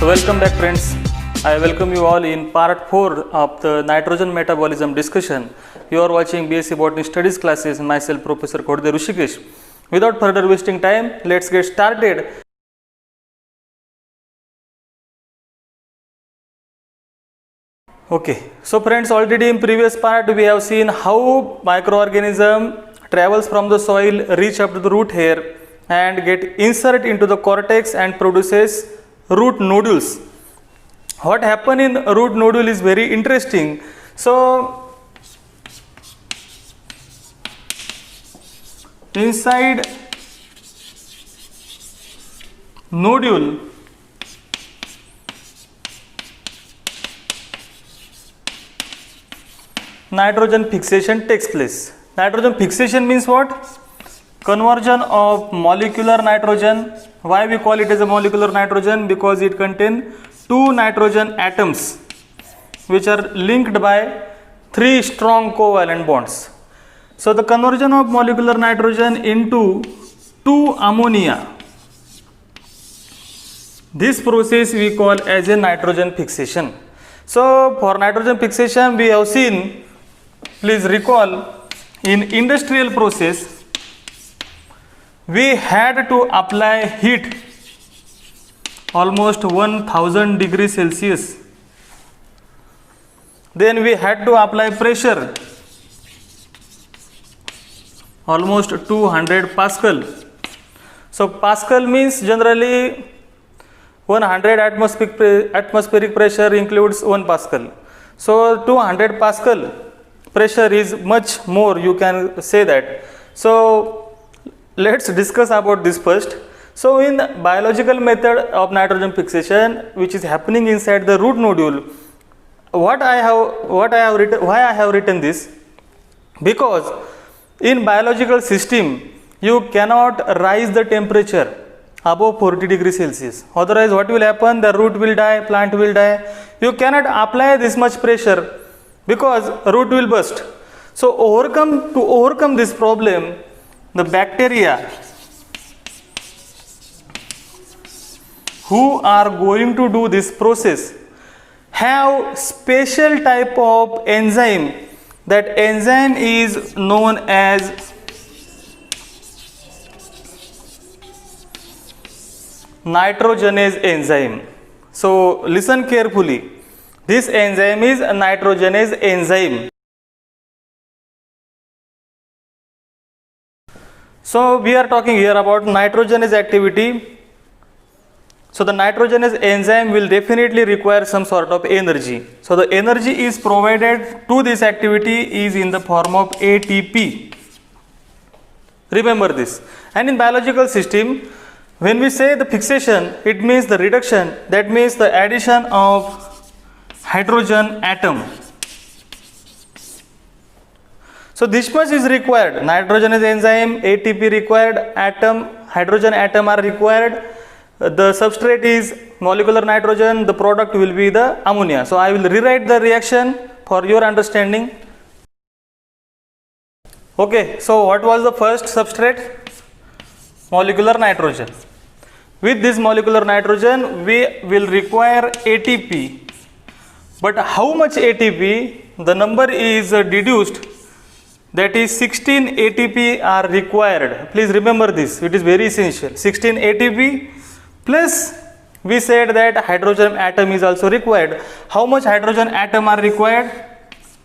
Welcome back friends. I welcome you all in part 4 of the nitrogen metabolism discussion. You are watching BSc Botany Studies classes, myself Professor Kodde Rushikesh. Without further wasting time, let's get started. Okay, so friends, already in previous part we have seen how microorganism travels from the soil, reach up to the root hair and get insert into the cortex and produces root nodules. What happen in root nodule is very interesting. So inside nodule nitrogen fixation takes place. Nitrogen fixation means what? Conversion of molecular nitrogen. Why we call it as a molecular nitrogen? Because it contains 2 nitrogen atoms which are linked by 3 strong covalent bonds. So the conversion of molecular nitrogen into 2 ammonia, this process we call as a nitrogen fixation. So for nitrogen fixation we have seen, please recall, in industrial process we had to apply heat almost 1000 degrees Celsius. Then we had to apply pressure almost 200 Pascal. So Pascal means generally 100 atmospheric pressure includes 1 Pascal. So 200 Pascal pressure is much more, you can say that. So let's discuss about this first. So in biological method of nitrogen fixation which is happening inside the root nodule, why I have written this? Because in biological system you cannot rise the temperature above 40 degrees Celsius. Otherwise what will happen? The root will die, plant will die. You cannot apply this much pressure because root will burst. So to overcome this problem, the bacteria who are going to do this process have special type of enzyme. That enzyme is known as nitrogenase enzyme. So listen carefully. This enzyme is a nitrogenase enzyme. So we are talking here about nitrogenase activity. So the nitrogenase enzyme will definitely require some sort of energy. So the energy is provided to this activity is in the form of ATP. Remember this. And in biological system, when we say the fixation, it means the reduction, that means the addition of hydrogen atom. So this much is required. Nitrogenase enzyme, ATP required, atom, hydrogen atom are required. The substrate is molecular nitrogen, the product will be the ammonia. So I will rewrite the reaction for your understanding. Okay, so what was the first substrate? Molecular nitrogen. With this molecular nitrogen we will require ATP. But how much ATP? The number is deduced, that is 16 ATP are required. Please remember this, it is very essential. 16 ATP plus we said that hydrogen atom is also required. How much hydrogen atom are required?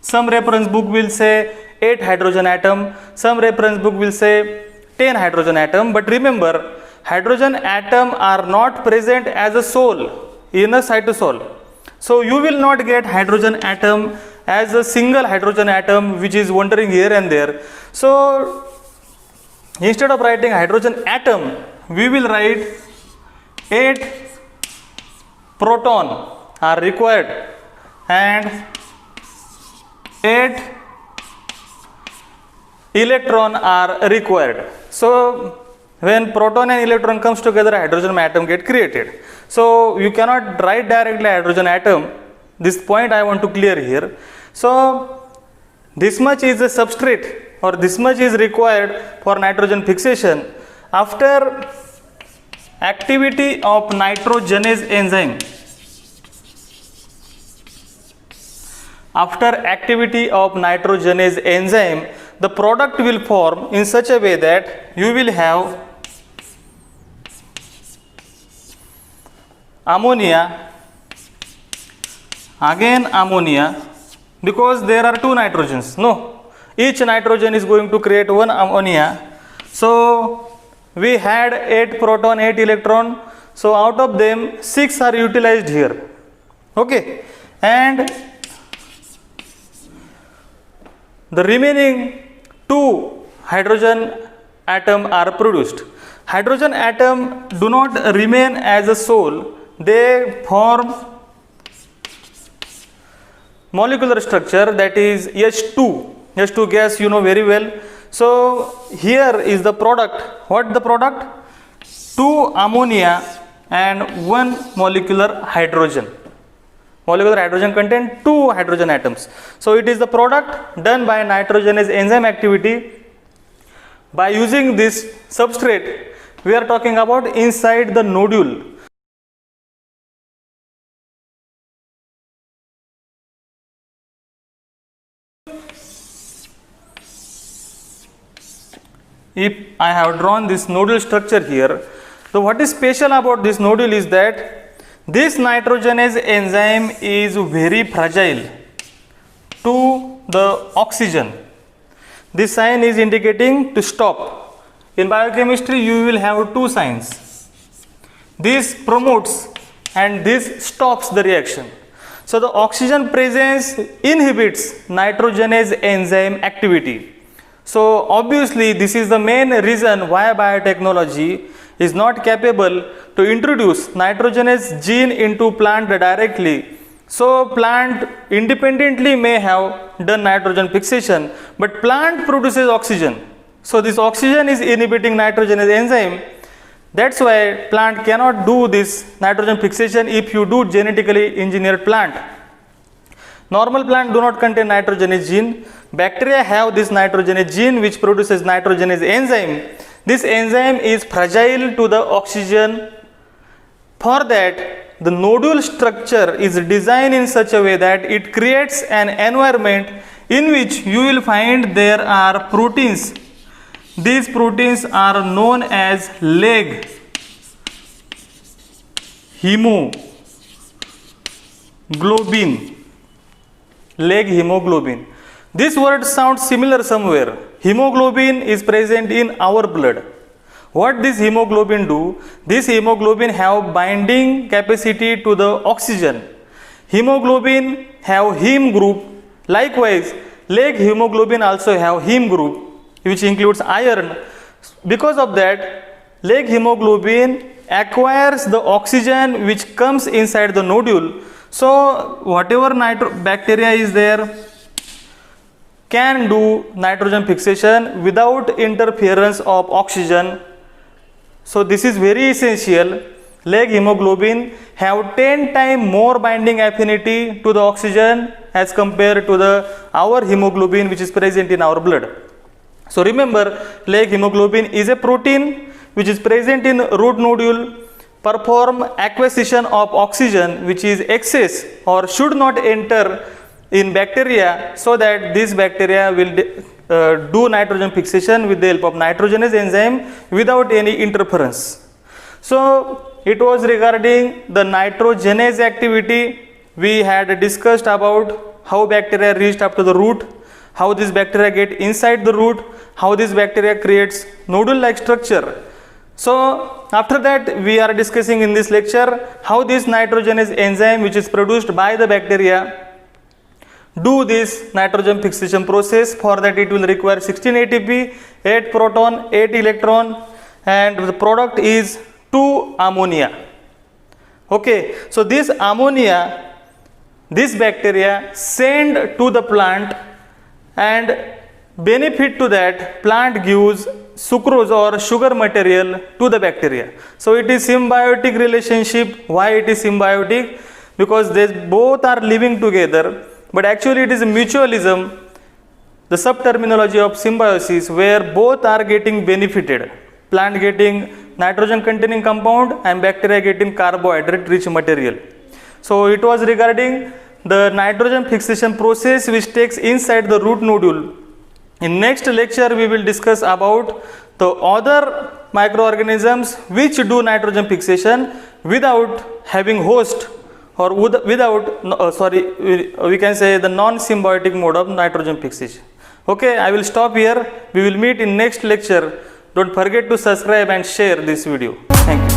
Some reference book will say 8 hydrogen atom, some reference book will say 10 hydrogen atom. But remember, hydrogen atom are not present as a sol in a cytosol. So you will not get hydrogen atom as a single hydrogen atom which is wandering here and there. So instead of writing hydrogen atom, we will write 8 proton are required and 8 electron are required. So when proton and electron comes together, hydrogen atom get created. So you cannot write directly hydrogen atom. This point I want to clear here. So this much is the substrate, or this much is required for nitrogen fixation. After activity of nitrogenase enzyme, after activity of nitrogenase enzyme, the product will form in such a way that you will have ammonia, again ammonia, because there are two nitrogens. No, each nitrogen is going to create one ammonia. So we had 8 proton, 8 electron. So out of them 6 are utilized here. Okay, and the remaining 2 hydrogen atom are produced. Hydrogen atom do not remain as a sole, they form molecular structure, that is H2. H2 gas you know very well. So here is the product. What the product? 2 ammonia and 1 molecular hydrogen. Molecular hydrogen contain 2 hydrogen atoms. So it is the product done by nitrogenase enzyme activity. By using this substrate, we are talking about inside the nodule. If I have drawn this nodule structure here, so what is special about this nodule is that this nitrogenase enzyme is very fragile to the oxygen. This sign is indicating to stop. In biochemistry, you will have 2 signs. This promotes and this stops the reaction. So the oxygen presence inhibits nitrogenase enzyme activity. So obviously this is the main reason why biotechnology is not capable to introduce nitrogenase gene into plant directly. So plant independently may have done nitrogen fixation, but plant produces oxygen. So this oxygen is inhibiting nitrogenase enzyme. That's why plant cannot do this nitrogen fixation if you do genetically engineered plant. Normal plant do not contain nitrogenase gene. Bacteria have this nitrogenase gene which produces nitrogenase enzyme. This enzyme is fragile to the oxygen. For that, the nodule structure is designed in such a way that it creates an environment in which you will find there are proteins. These proteins are known as leg hemoglobin. Leg hemoglobin. This word sounds similar somewhere. Hemoglobin is present in our blood. What this hemoglobin do? This hemoglobin have binding capacity to the oxygen. Hemoglobin have heme group. Likewise, leg hemoglobin also have heme group, which includes iron. Because of that, leg hemoglobin acquires the oxygen which comes inside the nodule. So whatever bacteria is there can do nitrogen fixation without interference of oxygen. So this is very essential. Leg hemoglobin have 10 times more binding affinity to the oxygen as compared to our hemoglobin which is present in our blood. So remember, leg hemoglobin is a protein which is present in root nodule, perform acquisition of oxygen which is excess or should not enter in bacteria, so that this bacteria will do nitrogen fixation with the help of nitrogenase enzyme without any interference. So it was regarding the nitrogenase activity. We had discussed about how bacteria reached up to the root, how this bacteria get inside the root, how this bacteria creates nodule like structure. So after that we are discussing in this lecture how this nitrogenase enzyme which is produced by the bacteria do this nitrogen fixation process. For that it will require 16 ATP, 8 proton, 8 electron, and the product is 2 ammonia. Okay, so this ammonia, this bacteria send to the plant, and benefit to that, plant gives sucrose or sugar material to the bacteria. So it is symbiotic relationship. Why it is symbiotic? Because they both are living together, but actually it is a mutualism, the sub-terminology of symbiosis, where both are getting benefited. Plant getting nitrogen containing compound and bacteria getting carbohydrate rich material. So it was regarding the nitrogen fixation process which takes inside the root nodule. In next lecture we will discuss about the other microorganisms which do nitrogen fixation without having host, or without we can say the non-symbiotic mode of nitrogen fixation. Okay, I will stop here. We will meet in next lecture. Don't forget to subscribe and share this video. Thank you.